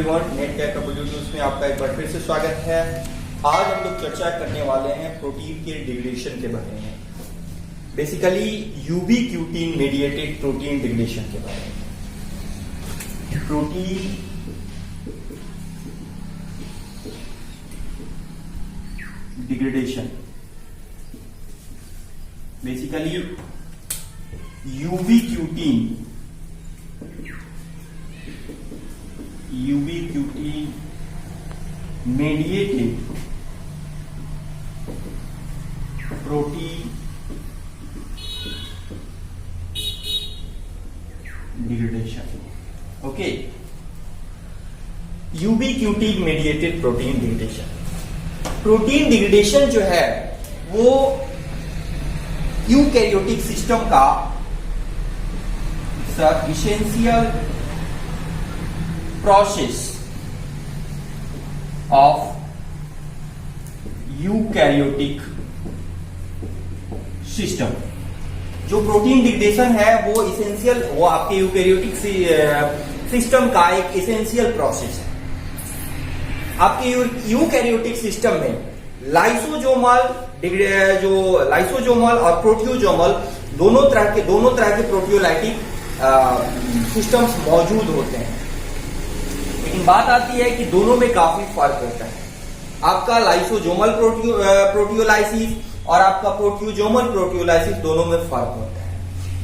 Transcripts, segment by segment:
Everyone, net care computer news में आपका एक बार फिर से स्वागत है। आज हम लोग चर्चा करने वाले हैं प्रोटीन के डिग्रेडेशन के बारे में, basically ubiquitin mediated protein degradation के बारे में। Protein degradation basically ubiquitin mediated protein degradation. Okay, ubiquitin mediated protein degradation. Protein degradation जो है वो यूकैरियोटिक सिस्टम का essential process of eukaryotic system। जो प्रोटीन डिग्रेडेशन है वो इसेंशियल, वो आपके यूकैरियोटिक सिस्टम का एक इसेंशियल प्रोसेस है। आपके यूकैरियोटिक सिस्टम में लाइसोजोमल और प्रोटियोजोमल दोनों तरह के प्रोटियोलाइटिक सिस्टम्स मौजूद होते हैं। लेकिन बात आती है कि दोनों में काफी फर्क होता है। आपका लाइसोजोमल प्रोटियोलाइसिस और आपका प्रोटियोजोमल प्रोटियोलाइसिस दोनों में फर्क होता है।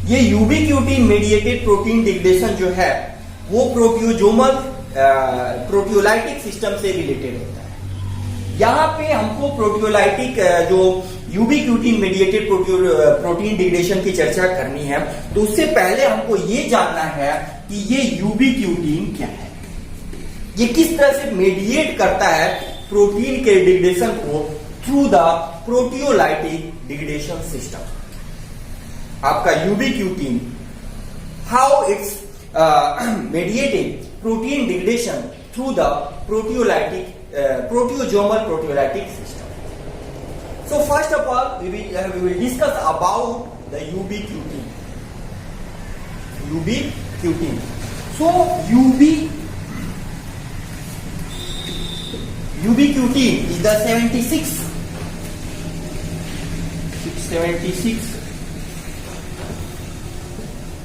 ये यूबीक्यूटिन मेडिएटेड प्रोटीन डिग्रेडेशन जो है वो प्रोटियोजोमल प्रोटियोलाइटिक सिस्टम से रिलेटेड होता है। यहाँ पे हमको प्रोटियोलाइटिक जो यूबीक्यूटिन मेडिएटेड प्रोटीन डिग्रेडेशन की चर्चा करनी है, तो उससे पहले हमको ये जानना है कि ये यूबीक्यूटिन क्या है, ये किस तरह से मेडिएट करता है प्रोटीन के डिग्रेडेशन को through the proteolytic degradation system. आपका ubiquitin, how it's mediated protein degradation through the proteosomal proteolytic system. So first of all, we will discuss about the UBQT. So UBQT is the 76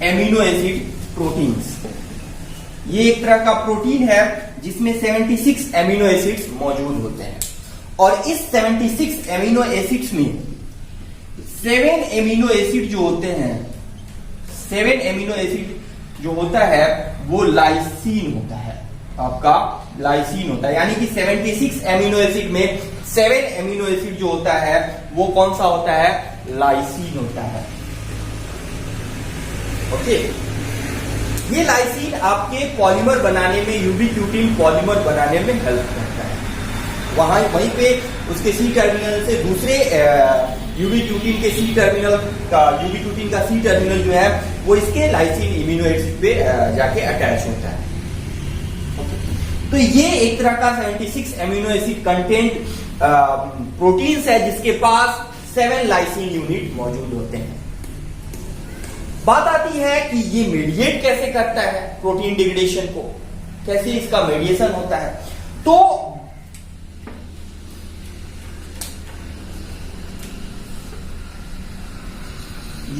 amino acid proteins। ये एक तरह का protein है जिसमें 76 amino acids मौजूद होते हैं, और इस 76 एमिनो एसिड्स में 7 एमिनो एसिड जो होते हैं, 7 एमिनो एसिड जो होता है वो लाइसीन होता है। आपका लाइसीन होता है, यानी कि 76 एमिनो एसिड में 7 एमिनो एसिड जो होता है वो कौन सा होता है? लाइसीन होता है। ओके, ये लाइसीन आपके पॉलीमर बनाने में, यूबीक्यूटिन पॉलीमर बनाने में हेल्प करता है। वहीं पे उसके सी टर्मिनल से दूसरे यूबीक्यूटिन के सी टर्मिनल का, यूबीक्यूटिन का सी टर्मिनल जो है वो इसके लाइसीन इम्यूनो एसिड पे जाके अटैच होता है। तो ये एक तरह का 76 एमिनो एसिड कंटेंट प्रोटीन्स है जिसके पास 7 लाइसीन यूनिट मौजूद होते हैं। बात आती है कि ये मेडिएट कैसे करता है प्रोटीन डिग्रेडेशन को, कैसे इसका मेडिएशन होता है। तो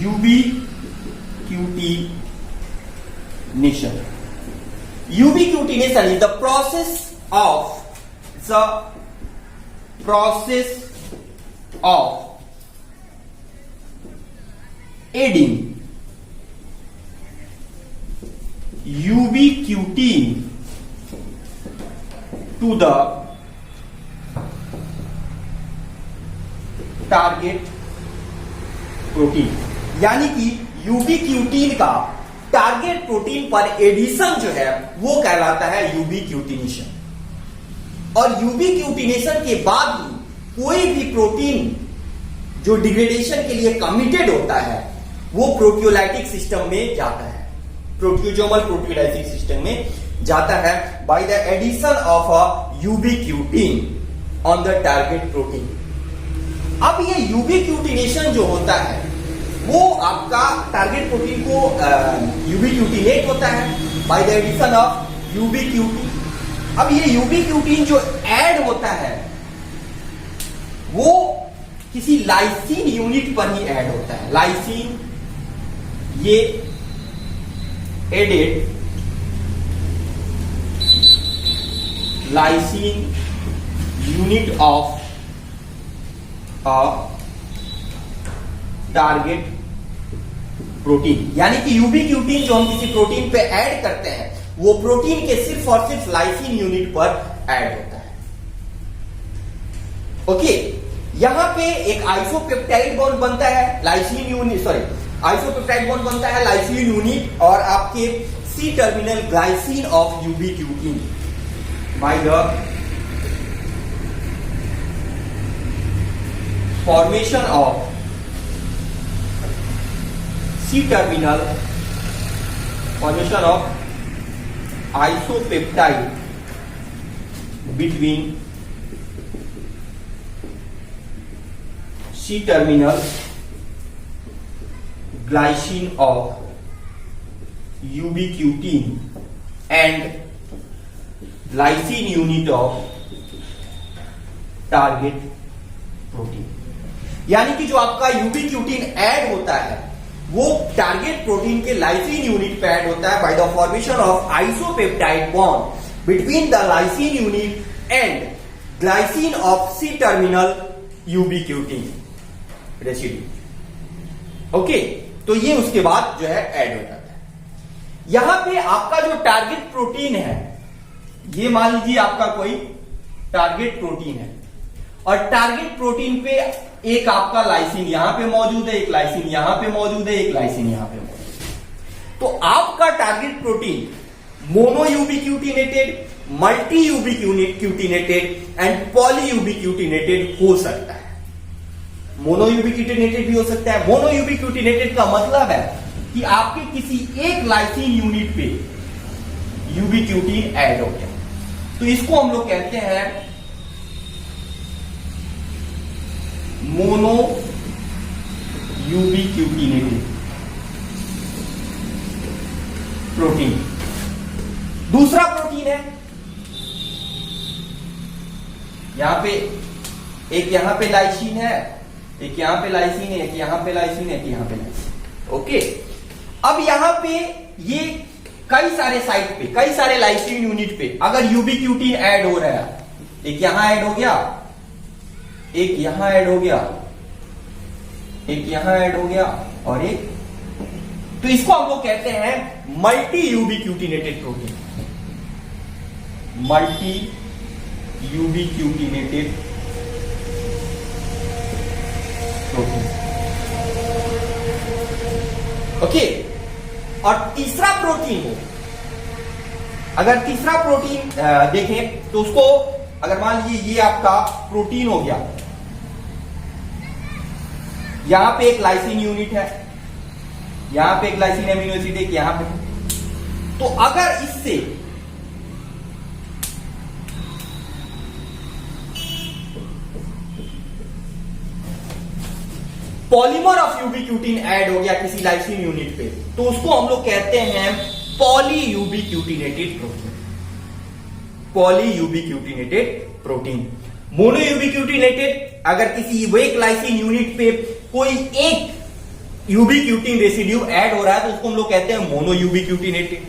ubiquitination is the process of adding ubiquitin to the target protein, यानी कि यूबीक्यूटिन का टारगेट प्रोटीन पर एडिशन जो है वो कहलाता है यूबीक्यूटिनेशन। और यूबीक्यूटिनेशन के बाद भी कोई भी प्रोटीन जो डिग्रेडेशन के लिए कमिटेड होता है वो प्रोटियोलाइटिक सिस्टम में जाता है, प्रोटियोजोमल प्रोटियोलाइटिक सिस्टम में जाता है by the addition of a ubiquitin on the target protein. अब ये यूबीक्यूटिनेशन जो होता है वो आपका टारगेट प्रोटीन को यूबीक्यूटिनेट होता है बाय द एडिशन ऑफ यूबीक्यूटी। अब ये यूबीक्यूटीन जो ऐड होता है वो किसी लाइसीन यूनिट पर ही ऐड होता है। लाइसीन ये added lysine unit of a target protein, यानी कि यूबीक्यूटीन जो हम किसी प्रोटीन पे ऐड करते हैं वो प्रोटीन के सिर्फ और सिर्फ लाइसीन यूनिट पर ऐड होता है। ओके, यहां पे एक आइसोपेप्टाइड बॉन्ड बनता है lysine unit, sorry isopeptide bond बनता है लाइसीन यूनिट और आपके C terminal glycine of ubiquitin by the formation of C terminal formation of isopeptide between C terminal glycine of ubiquitin and lysine unit of target protein, यानी कि जो आपका ubiquitin add होता है वो टारगेट प्रोटीन के लाइसीन यूनिट पे add होता है by the formation of isopeptide bond between the lysine unit and glycine of C terminal ubiquitin residue. Okay, तो ये उसके बाद जो है ऐड हो जाता है। यहां पे आपका जो टारगेट प्रोटीन है, ये मान लीजिए आपका कोई टारगेट प्रोटीन है और टारगेट प्रोटीन पे एक आपका लाइसिन यहां पे मौजूद है, एक लाइसिन यहां पे मौजूद है, एक लाइसिन यहां पे मौजूद है। तो आपका target protein mono ubiquitinated, multi ubiquitinated and poly ubiquitinated हो सकता है। मोनो यूबीक्यूटिनेटेड भी हो सकता है। मोनो यूबीक्यूटिनेटेड का मतलब है कि आपके किसी एक लाइसिन यूनिट पे यूबीक्यूटिन ऐड हो गया, तो इसको हम लोग कहते हैं मोनो यूबीक्यूटिनेटेड प्रोटीन। दूसरा प्रोटीन है यहां पे, एक यहां पे लाइसिन है, एक यहां पे लाइसिन है, एक यहां पे लाइसिन है, एक यहां पे लाइसिन। ओके, अब यहां पे ये कई सारे साइट पे, कई सारे लाइसिन यूनिट पे अगर यूबीक्यूटिन ऐड हो रहा है, एक यहां ऐड हो गया, एक यहां ऐड हो गया, एक यहां ऐड हो गया और एक, तो इसको हम लोग कहते हैं multi ubiquitinated protein. Multi ubiquitinated protein. Okay, और तीसरा प्रोटीन हो, अगर तीसरा प्रोटीन देखें तो उसको अगर मान लीजिए ये आपका प्रोटीन हो गया, यहां पे एक लाइसिन यूनिट है, यहां पे एक लाइसिन एमिनो एसिड है, यहां पे, तो अगर इससे पॉलीमर ऑफ यूबीक्यूटिन ऐड हो गया किसी लाइसिन यूनिट पे, तो उसको हम लोग कहते हैं poly ubiquitinated protein. Poly ubiquitinated protein. Mono ubiquitinated, अगर किसी एक लाइसिन यूनिट पे कोई एक यूबीक्यूटिन रेसिड्यू ऐड हो रहा है तो उसको हम लोग कहते हैं मोनो यूबीक्यूटिनेटेड।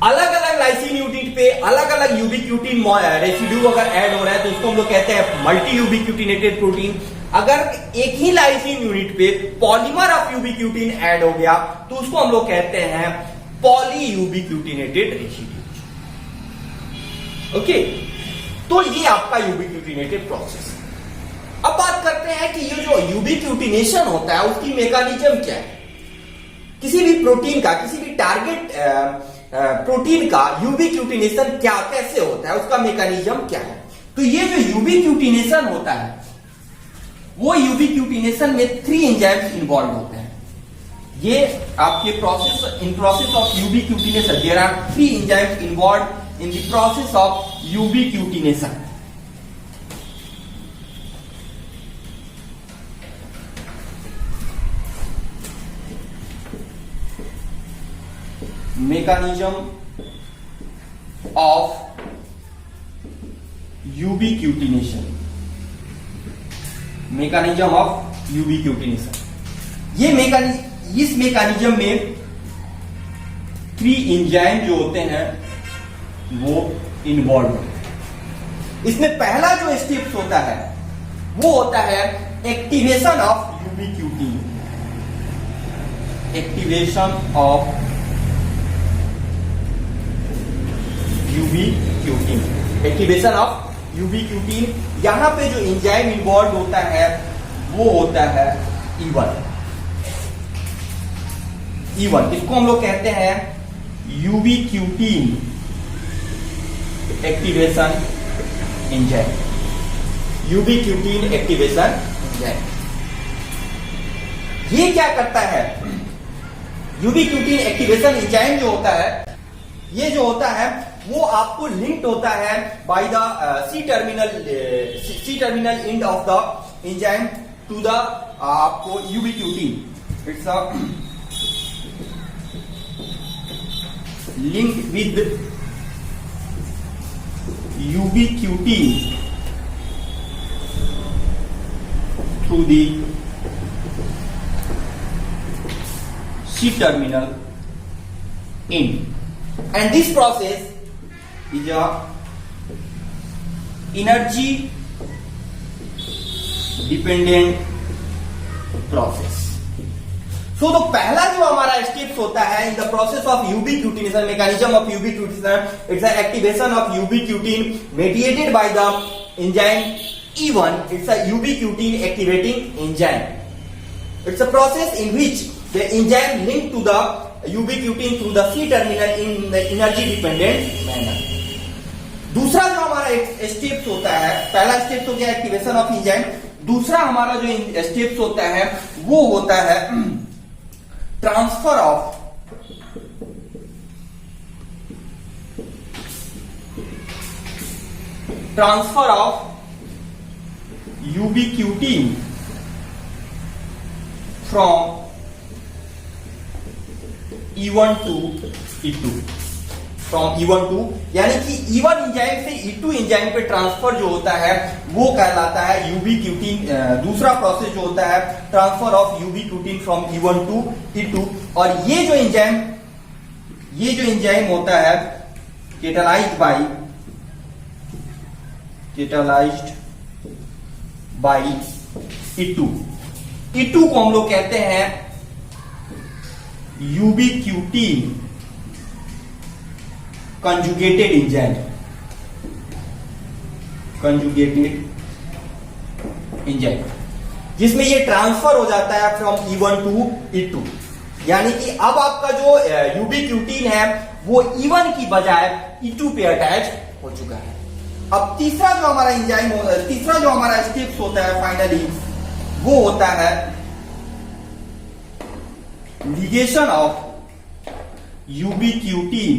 अलग अलग लाइसिन यूनिट पे अलग अलग यूबीक्यूटिन रेसिड्यू अगर ऐड हो रहा है तो उसको हम लोग कहते हैं मल्टी यूबीक्यूटिनेटेड प्रोटीन। अगर एक ही लाइसिन यूनिट पे पॉलीमर ऑफ यूबीक्यूटिन ऐड हो गया तो उसको हम लोग कहते हैं पॉली यूबीक्यूटिनेटेड रेसिड्यू। ओके, तो ये आपका यूबीक्यूटिनेटेड प्रोसेस है। अब बात करते हैं कि ये जो यूबीक्यूटिनेशन होता है उसकी मैकेनिज्म क्या है। किसी भी प्रोटीन का, किसी भी टारगेट प्रोटीन का यूबीक्यूटिनेशन क्या, कैसे होता है, उसका मैकेनिज्म क्या है। तो ये जो यूबीक्यूटिनेशन होता है वो यूबीक्यूटिनेशन में 3 एंजाइम्स इन्वॉल्व होते हैं। ये आपके process, in process of ubiquitination there are 3 enzymes involve in the process of ubiquitination. mechanism of ubiquitination, mechanism of ubiquitination. इस मैकेनिज्म में 3 एंजाइम जो होते हैं वो इन्वॉल्व होते हैं। इसमें पहला जो स्टेप्स होता है वो होता है activation of ubiquitin, activation of ubiquitin, activation of ubiquitin. यहां पे जो एंजाइम इन्वॉल्व होता है वो होता है E1। E1 इसको हम लोग कहते हैं ubiquitin activation enzyme, ubiquitin activation enzyme. ये क्या करता है? यूबिक्यूटिन एक्टिवेशन एंजाइम जो होता है, ये जो होता है वो आपको लिंक्ड होता है by the C terminal end of the enzyme to the आपको ubiquitin. It's a link with ubiquitin through the C-terminal end, and this process is a energy dependent process. So तो पहला जो हमारा स्टेप्स होता है in the process of ubiquitination, mechanism of ubiquitination, it's a activation of ubiquitin mediated by the enzyme E1. It's a ubiquitin activating enzyme. It's a process in which the enzyme linked to the ubiquitin through the C terminal in the energy dependent manner. दूसरा जो हमारा steps होता है, पहला steps हो गया activation of enzyme. दूसरा हमारा जो स्टेप्स होता है वो होता है transfer of ubiquitin from E1 to E2, from E1 to, यानी कि E1 एंजाइम से E2 एंजाइम पे ट्रांसफर जो होता है वो कहलाता है यूबिक्यूटिन। दूसरा प्रोसेस जो होता है transfer of ubiquitin from E1 to E2। और ये जो एंजाइम होता है कैटालाइज्ड बाय E2। E2 को हम लोग कहते हैं यूबिक्यूटिन कंजुगेटेड एंजाइम, जिसमें ये ट्रांसफर हो जाता है फ्रॉम E1 टू E2। यानी कि अब आपका जो यूबिक्यूटिन है वो E1 की बजाय E2 पे अटैच हो चुका है। अब तीसरा जो हमारा स्टेप्स होता है फाइनली वो होता है ligation of ubiquitin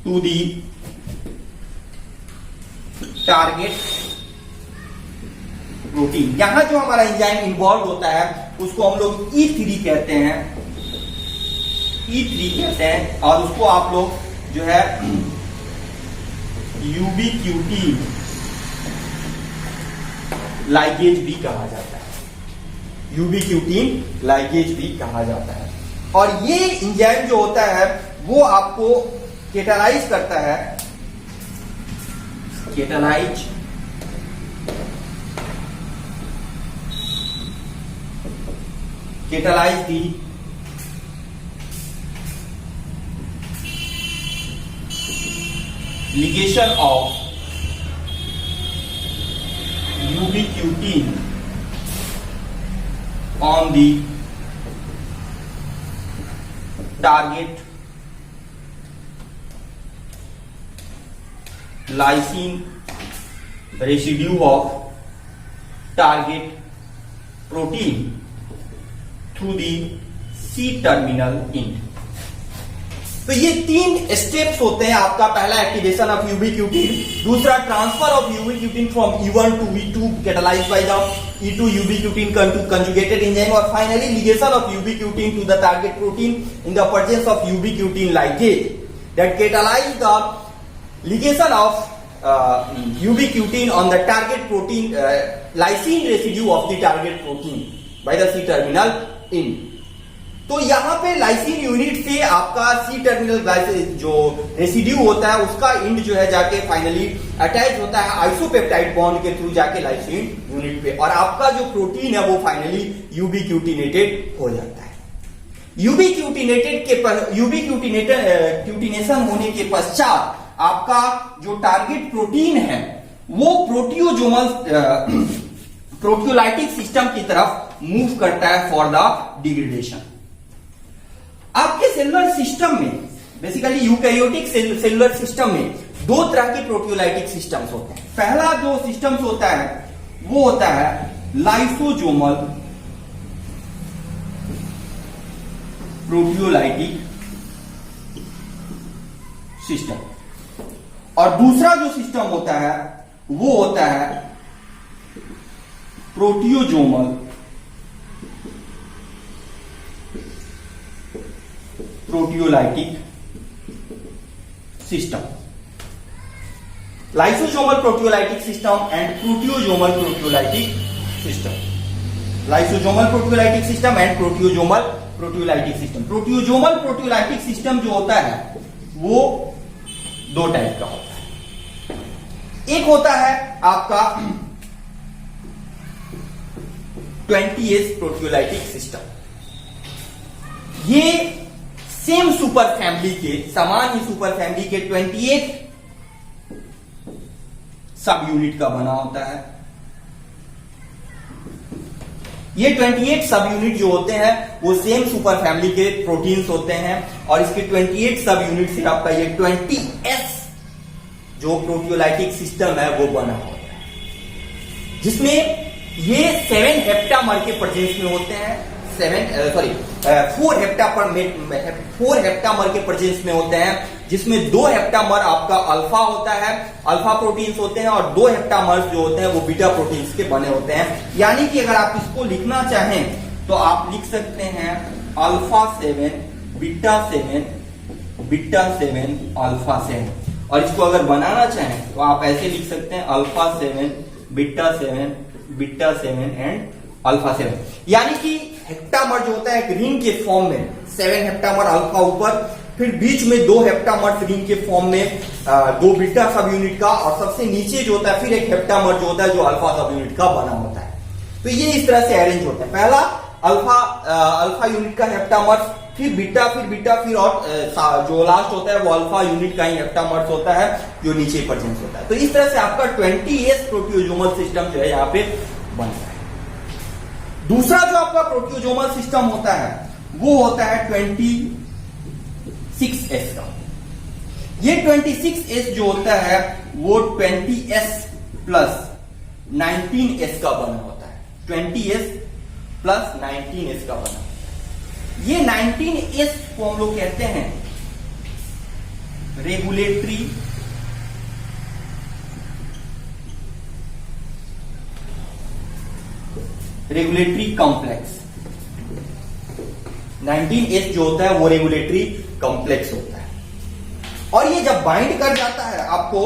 to the target protein. यहां जो हमारा एंजाइम इन्वॉल्व होता है उसको हम लोग E3 कहते हैं, और उसको आप लोग जो है यूबिक्यूटिन लाइगेज भी कहा जाता है, यूबिक्यूटिन लाइगेज भी कहा जाता है। और ये एंजाइम जो होता है वो आपको कैटालाइज करता है, catalyse the ligation of ubiquitin on the target lysine residue of target protein through the C-terminal end। तो ये 3 स्टेप्स होते हैं आपका। पहला एक्टिवेशन ऑफ यूबिक्यूटिन, दूसरा transfer of ubiquitin from E1 to E2 catalysed by the E2 ubiquitin conjugated enzyme, और finally ligation of ubiquitin to the target protein in the presence of ubiquitin ligase that catalyse the ligation of ubiquitin on the target protein, lysine residue of the target protein by the C terminal in. तो यहां पे lysine unit से आपका C terminal जो residue होता है उसका end जो है जाके फाइनली अटैच होता है आइसोपेप्टाइड बॉन्ड के थ्रू जाके लाइसिन यूनिट पे, और आपका जो प्रोटीन है वो फाइनली यूबिक्यूटिनेटेड हो जाता है। यूबिक्यूटिनेशन होने के पश्चात आपका जो टारगेट प्रोटीन है वो प्रोटियोजोमल प्रोटियोलाइटिक सिस्टम की तरफ मूव करता है फॉर द डिग्रेडेशन। आपके सेलुलर सिस्टम में बेसिकली यूकैरियोटिक सेलुलर सिस्टम में दो तरह के प्रोटियोलाइटिक सिस्टम्स होते हैं। पहला जो सिस्टम्स होता है वो होता है लाइसोजोमल प्रोटियोलाइटिक सिस्टम, और दूसरा जो सिस्टम होता है वो होता है proteasomal proteolytic system. Lysosomal proteolytic system and proteasomal proteolytic system. Lysosomal proteolytic system and proteasomal proteolytic system. Proteasomal proteolytic system जो होता है वो दो टाइप का होता है। एक होता है आपका 20S प्रोटियोलाइटिक सिस्टम। ये सेम सुपर फैमिली के, समान ही सुपर फैमिली के 28 सब यूनिट का बना होता है। ये 28 सब यूनिट जो होते हैं वो सेम सुपर फैमिली के प्रोटीन्स होते हैं, और इसके 28 सब यूनिट से आपका ये 20S जो प्रोटियोलाइटिक सिस्टम है वो बना होता है, जिसमें ये 7 हेप्टामर के प्रेजेंस में होते हैं। 4 हेप्टामर के प्रेजेंस में होते हैं, जिसमें 2 हेप्टामर आपका अल्फा होता है, अल्फा प्रोटीन्स होते हैं, और 2 हेप्टामर्स जो होते हैं वो बीटा प्रोटीन्स के बने होते हैं। यानी कि अगर आप इसको लिखना चाहें तो आप लिख सकते हैं अल्फा 7 बीटा 7 अल्फा 7, और इसको अगर बनाना चाहें तो आप ऐसे लिख सकते हैं अल्फा 7 बीटा 7 एंड अल्फा 7। यानी कि हेप्टामर जो होता है एक रिंग के फॉर्म में 7 हेप्टामर अल्फा ऊपर, फिर बीच में 2 हेप्टामर रिंग के फॉर्म में 2 बीटा सब यूनिट का, और सबसे नीचे जो होता है फिर एक हेप्टामर जो होता है जो अल्फा सब यूनिट का बना होता है। तो ये इस तरह से अरेंज होता है। पहला अल्फा यूनिट का हेप्टामर, फिर बीटा, और जो लास्ट होता है वो अल्फा यूनिट का ही हेप्टामर्स होता है जो नीचे प्रेजेंस होता है। तो इस तरह से आपका 20S प्रोटियोजोमल सिस्टम जो है यहाँ पे बनता है। दूसरा जो आपका प्रोटियोजोमल सिस्टम होता है वो होता है 26S का। ये 26S जो होता है वो 20S प्लस 19S का बना होता है। 20S प्लस 19S का बना। ये 19S को हम लोग कहते हैं रेगुलेटरी कॉम्प्लेक्स। 19S जो होता है वो रेगुलेटरी कॉम्प्लेक्स होता है, और ये जब बाइंड कर जाता है आपको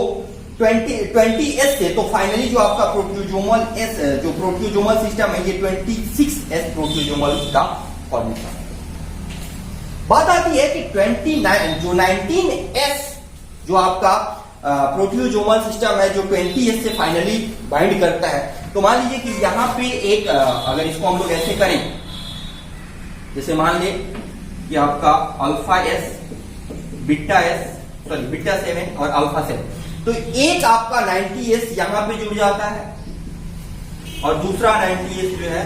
20S से, तो फाइनली जो आपका प्रोटियोजोमल सिस्टम है ये 26S प्रोटियोजोमल का फॉर्मेशन। बात आती है कि 19S जो आपका प्रोटियोजोमल सिस्टम है जो 20S से फाइनली बाइंड करता है। तो मान लीजिए कि यहां पे एक अगर इसको हम लोग ऐसे करें, जैसे मान ले कि आपका अल्फा S बीटा 7 और अल्फा 7, तो एक आपका 90S यहां पे जुड़ जाता है और दूसरा 90S जो है।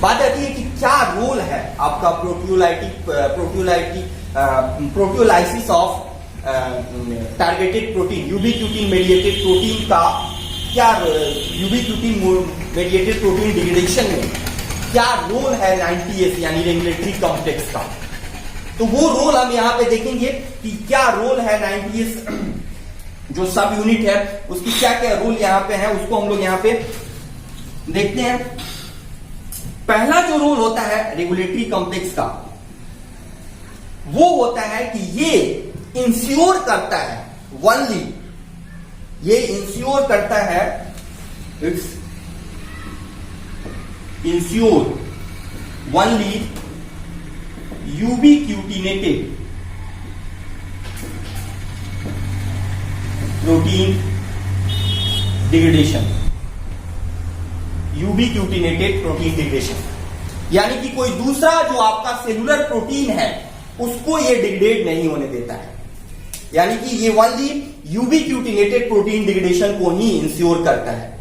बात आती है कि क्या रोल है आपका proteolysis of targeted protein, ubiquitin mediated protein का क्या, यूबिक्यूटिन मेडिएटेड प्रोटीन डिग्रेडेशन में क्या रोल है 90S यानी रेगुलेटरी कॉम्प्लेक्स का। तो वो रोल हम यहां पे देखेंगे कि क्या रोल है 90S जो सब यूनिट है उसकी क्या क्या रोल यहां पे है, उसको हम लोग यहां पे देखते हैं। पहला जो रोल होता है रेगुलेटरी कॉम्प्लेक्स का वो होता है कि ये इंश्योर करता है, ओनली ये इंश्योर करता है, it's ensure only ubiquitinated protein degradation, ubiquitinated protein degradation, यानी कि कोई दूसरा जो आपका सेलुलर प्रोटीन है उसको ये डिग्रेड नहीं होने देता है, यानी कि ये ओनली यूबीक्यूटिनेटेड प्रोटीन डिग्रेडेशन को ही इंश्योर करता है।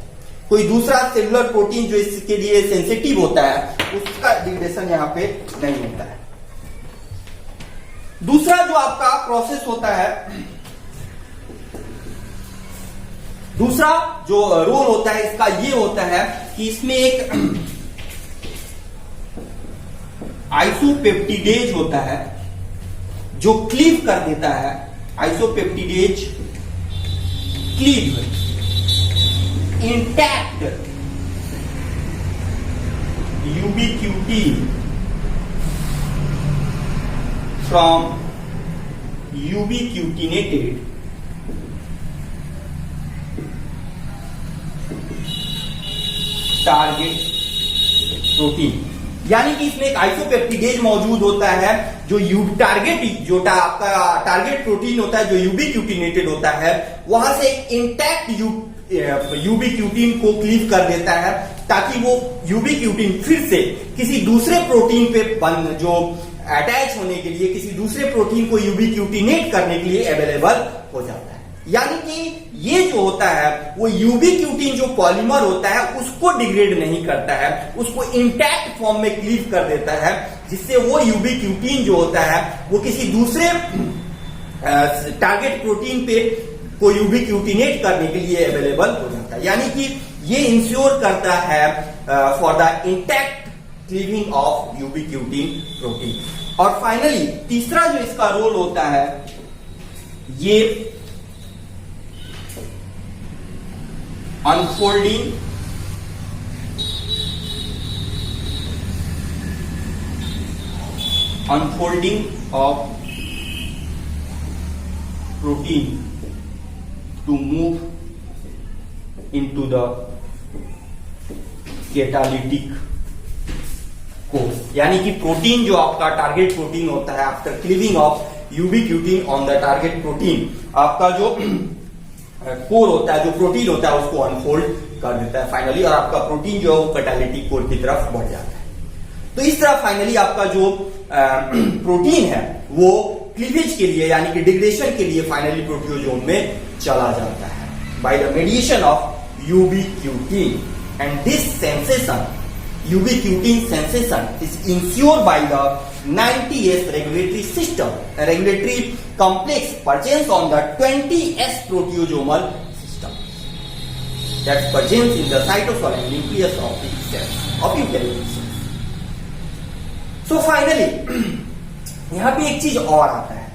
कोई दूसरा सेलुलर प्रोटीन जो इसके लिए सेंसिटिव होता है उसका डिग्रेडेशन यहां पे नहीं होता है। दूसरा जो आपका प्रोसेस होता है, दूसरा जो रोल होता है इसका ये होता है कि इसमें एक आइसोपेप्टिडेज होता है जो क्लीव कर देता है, isopeptidase cleave intact ubiquitin from ubiquitinated target protein, यानी कि इसमें एक आइसोपेप्टिडेज मौजूद होता है जो आपका टारगेट प्रोटीन होता है जो यूबीक्यूटिनेटेड होता है, वहां से इंटैक्ट यूबीक्यूटिन को क्लीव कर देता है ताकि वो यूबीक्यूटिन फिर से किसी दूसरे प्रोटीन पे जो अटैच होने के लिए, किसी दूसरे प्रोटीन को यूबीक्यूटिनेट करने के लिए अवेलेबल हो जाता है। यानी कि ये जो होता है वो यूबीक्यूटिन जो पॉलीमर होता है उसको डिग्रेड नहीं करता है, उसको इंटैक्ट फॉर्म में क्लीव कर देता है, जिससे वो यूबीक्यूटिन जो होता है वो किसी दूसरे टारगेट प्रोटीन पे को यूबीक्यूटिनेट करने के लिए अवेलेबल हो जाता है। यानी कि ये इंश्योर करता है for the intact cleaving of ubiquitin protein. और फाइनली तीसरा जो इसका रोल होता है ये unfolding of protein to move into the catalytic course, यानी कि प्रोटीन जो आपका टारगेट प्रोटीन होता है after cleaving of ubiquitin on the target protein, आपका जो कोर होता है, जो प्रोटीन होता है उसको अनफोल्ड कर देता है फाइनली, और आपका प्रोटीन जो है वो कैटालिटिक कोर की तरफ बढ़ जाता है। तो इस तरह फाइनली आपका जो प्रोटीन है वो क्लीवेज के लिए यानी कि डिग्रेडेशन के लिए फाइनली प्रोटियोजोम में चला जाता है by the मेडिएशन of ubiquitin, and this sensation ubiquitin sensation is insured by the 90S regulatory system, a regulatory complex present on the 20S proteosomal system that present in the cytosol and nucleus of the cell of eukaryotic cells. So finally यहां पे एक चीज और आता है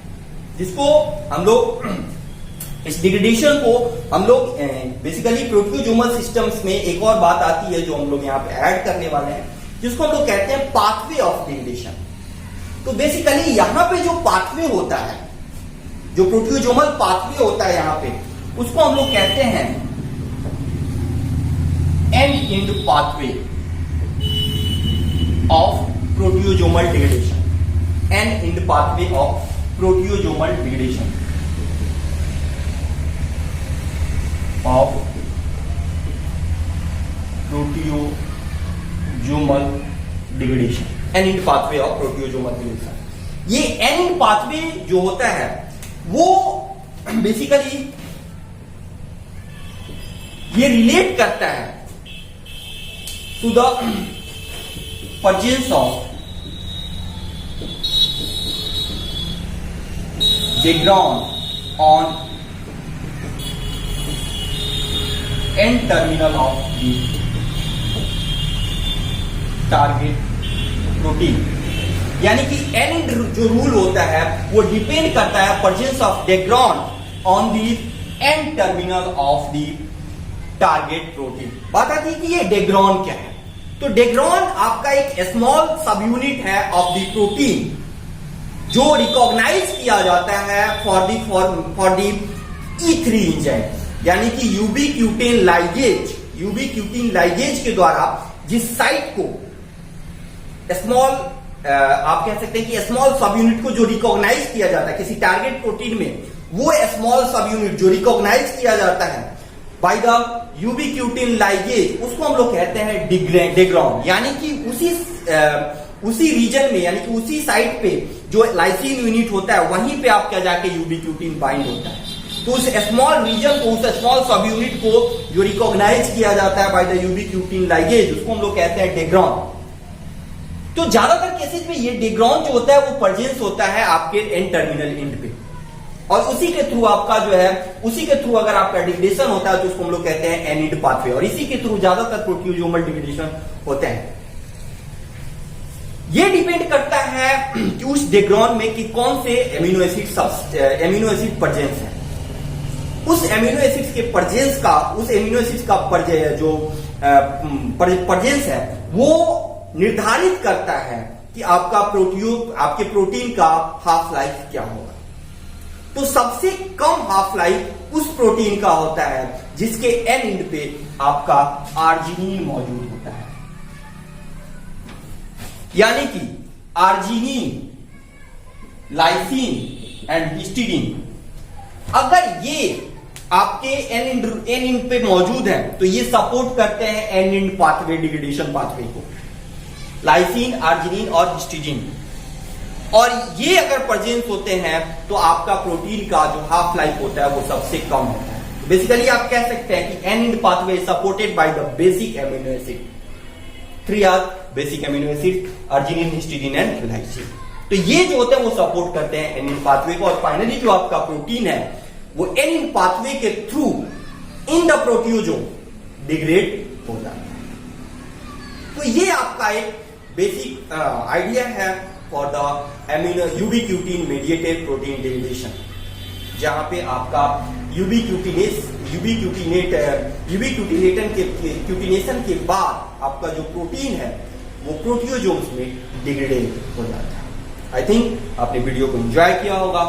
जिसको हम लोग इस डिग्रेडेशन को हम लोग बेसिकली प्रोटियोजोमल सिस्टम्स में एक और बात आती है जो हम लोग यहाँ पे ऐड करने वाले हैं, जिसको हम लोग कहते हैं पाथवे ऑफ डिग्रेडेशन। तो बेसिकली यहां पे जो पाथवे होता है, जो प्रोटियोजोमल पाथवे होता है यहां पे, उसको हम लोग कहते हैं end end pathway of proteasomal degradation, end end pathway of proteasomal degradation of proteasomal degradation, end pathway of proteasomal degradation. ये एंड पाथवे जो होता है वो बेसिकली ये रिलेट करता है to the presence of background on end terminal of the target protein, यानी कि एंड जो रूल होता है वो डिपेंड करता है presence of degron on the end terminal of the target protein. बात आती है कि ये डेग्रॉन क्या है। तो डेग्रॉन आपका एक स्मॉल सब यूनिट है ऑफ दी प्रोटीन जो रिकॉग्नाइज किया जाता है फॉर दी E3 एंजाइम, यानी कि यूबीक्यूटिन लाइगेज के द्वारा जिस साइट को स्मॉल आप कह सकते हैं कि स्मॉल सब यूनिट को जो रिकॉग्नाइज किया जाता है किसी टारगेट प्रोटीन में, वो स्मॉल सब यूनिट जो रिकॉग्नाइज किया जाता है बाय द यूबीक्यूटिन लाइगेज, उसको हम लोग कहते हैं डेग्रॉन, यानी कि उसी रीजन में, यानी कि उसी साइट पे जो लाइसिन यूनिट होता है वहीं पे आपका जाके यूबीक्यूटिन बाइंड होता है। तो उस स्मॉल रीजन को, उस स्मॉल सब यूनिट को जो रिकॉग्नाइज किया जाता है बाय द यूबीक्यूटिन लाइगेज, उसको हम लोग कहते हैं डेग्रॉन। तो ज्यादातर केसेस में ये डेग्रॉन जो होता है वो प्रेजेंस होता है आपके एन टर्मिनल एंड पे, और उसी के थ्रू आपका जो है, उसी के थ्रू अगर आपका डिग्रेडेशन होता है तो उसको हम लोग कहते हैं एन एंड पाथवे, और इसी के थ्रू ज्यादातर प्रोट्यूजोमल डिग्रेडेशन होते हैं। ये डिपेंड करता है कि उस डेग्रॉन में कि कौन से एमिनो एसिड प्रेजेंस है। उस एमिनो एसिड्स के प्रेजेंस का, उस एमिनो एसिड्स का जो प्रेजेंस है वो निर्धारित करता है कि आपके प्रोटीन का हाफ लाइफ क्या होगा। तो सबसे कम हाफ लाइफ उस प्रोटीन का होता है जिसके एन एंड पे आपका आर्जिनिन मौजूद होता है, यानी कि आर्जिनिन, लाइसिन एंड हिस्टीडीन, अगर ये आपके एन एंड पे मौजूद है तो ये सपोर्ट करते हैं N end pathway, degradation pathway को, लाइसिन, आर्जिनिन और हिस्टीडीन। और ये अगर प्रेजेंस होते हैं तो आपका प्रोटीन का जो हाफ लाइफ होता है वो सबसे कम होता है। बेसिकली आप कह सकते हैं कि N end pathway supported by the basic amino acid, 3 are basic amino acid, arginine, histidine and lysine. तो ये जो होते हैं वो सपोर्ट करते हैं एन एंड पाथवे को, और फाइनली जो आपका प्रोटीन है वो एन एंड पाथवे के थ्रू इन द प्रोट्यूजोम डिग्रेड हो जाता है। तो ये आपका एक बेसिक आइडिया है for the amino ubiquitin mediated protein degradation, जहां पे आपका यूबीक्यूटिनेशन के बाद आपका जो प्रोटीन है वो प्रोटियोजोम्स में डिग्रेड हो जाता है। आई थिंक आपने वीडियो को एंजॉय किया होगा।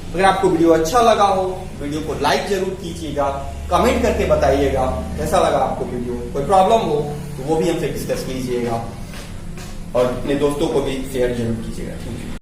अगर आपको वीडियो अच्छा लगा हो, वीडियो को लाइक जरूर कीजिएगा, कमेंट करके बताइएगा कैसा लगा आपको वीडियो। कोई प्रॉब्लम हो तो वो भी हमसे डिस्कस कीजिएगा, और अपने दोस्तों को भी शेयर जरूर कीजिएगा। Thank you.